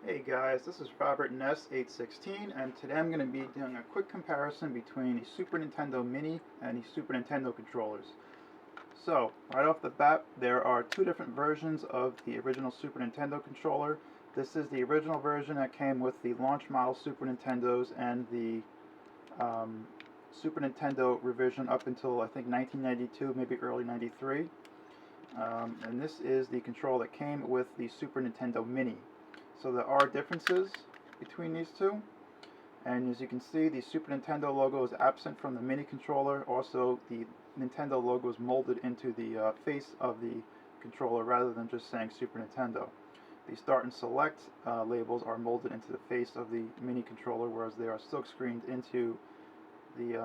Hey guys, this is Robert NES816, and today I'm going to be doing a quick comparison between the Super Nintendo Mini and the Super Nintendo controllers. So, right off the bat, there are two different versions of the original Super Nintendo controller. This is the original version that came with the launch model Super Nintendos and the Super Nintendo revision up until I think 1992, maybe early 93. And this is the controller that came with the Super Nintendo Mini. So there are differences between these two, and as you can see, the Super Nintendo logo is absent from the Mini controller. Also, the Nintendo logo is molded into the face of the controller rather than just saying Super Nintendo. The Start and Select labels are molded into the face of the Mini controller, whereas they are silk screened into the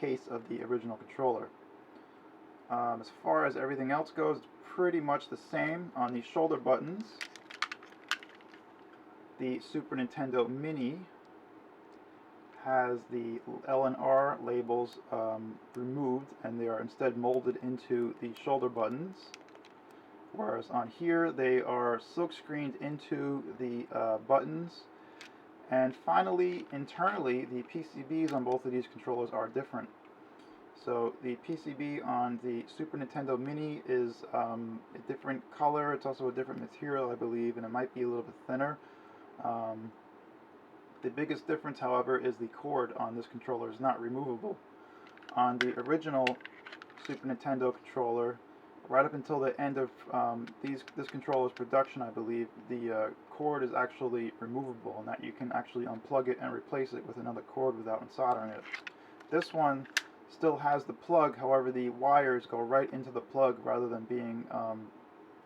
case of the original controller. As far as everything else goes, it's pretty much the same. On the shoulder buttons, the Super Nintendo Mini has the L and R labels removed, and they are instead molded into the shoulder buttons, whereas on here they are silk screened into the buttons. And finally, internally, the PCBs on both of these controllers are different. So the PCB on the Super Nintendo Mini is a different color. It's also a different material, I believe, and it might be a little bit thinner. The biggest difference, however, is the cord on this controller is not removable. On the original Super Nintendo controller, right up until the end of this controller's production, I believe, the cord is actually removable, and that you can actually unplug it and replace it with another cord without unsoldering it. This one still has the plug, however, the wires go right into the plug rather than being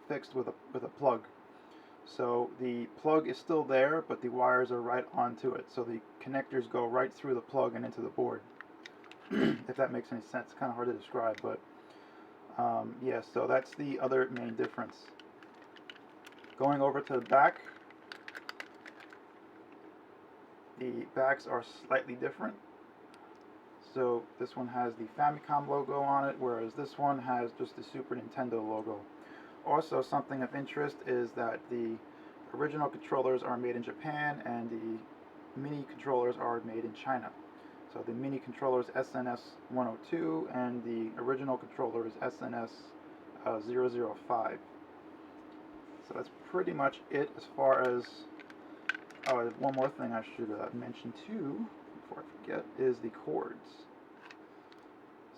fixed with a plug. So the plug is still there, but the wires are right onto it. So the connectors go right through the plug and into the board. If that makes any sense. It's kind of hard to describe, but yeah, so that's the other main difference. Going over to the back, the backs are slightly different. So this one has the Famicom logo on it, whereas this one has just the Super Nintendo logo. Also, something of interest is that the original controllers are made in Japan and the Mini controllers are made in China. So the Mini controller is SNES 102 and the original controller is SNES 005. So that's pretty much it as far as... Oh, one more thing I should mention too, before I forget, is the cords.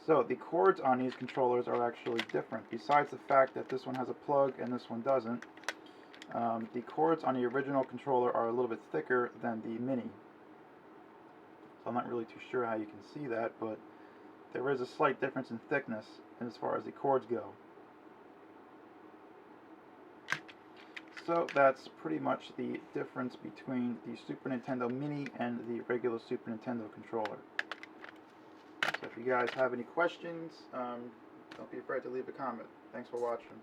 So the cords on these controllers are actually different. Besides the fact that this one has a plug and this one doesn't, the cords on the original controller are a little bit thicker than the Mini. So I'm not really too sure how you can see that, but there is a slight difference in thickness as far as the cords go. So that's pretty much the difference between the Super Nintendo Mini and the regular Super Nintendo controller. So if you guys have any questions, don't be afraid to leave a comment. Thanks for watching.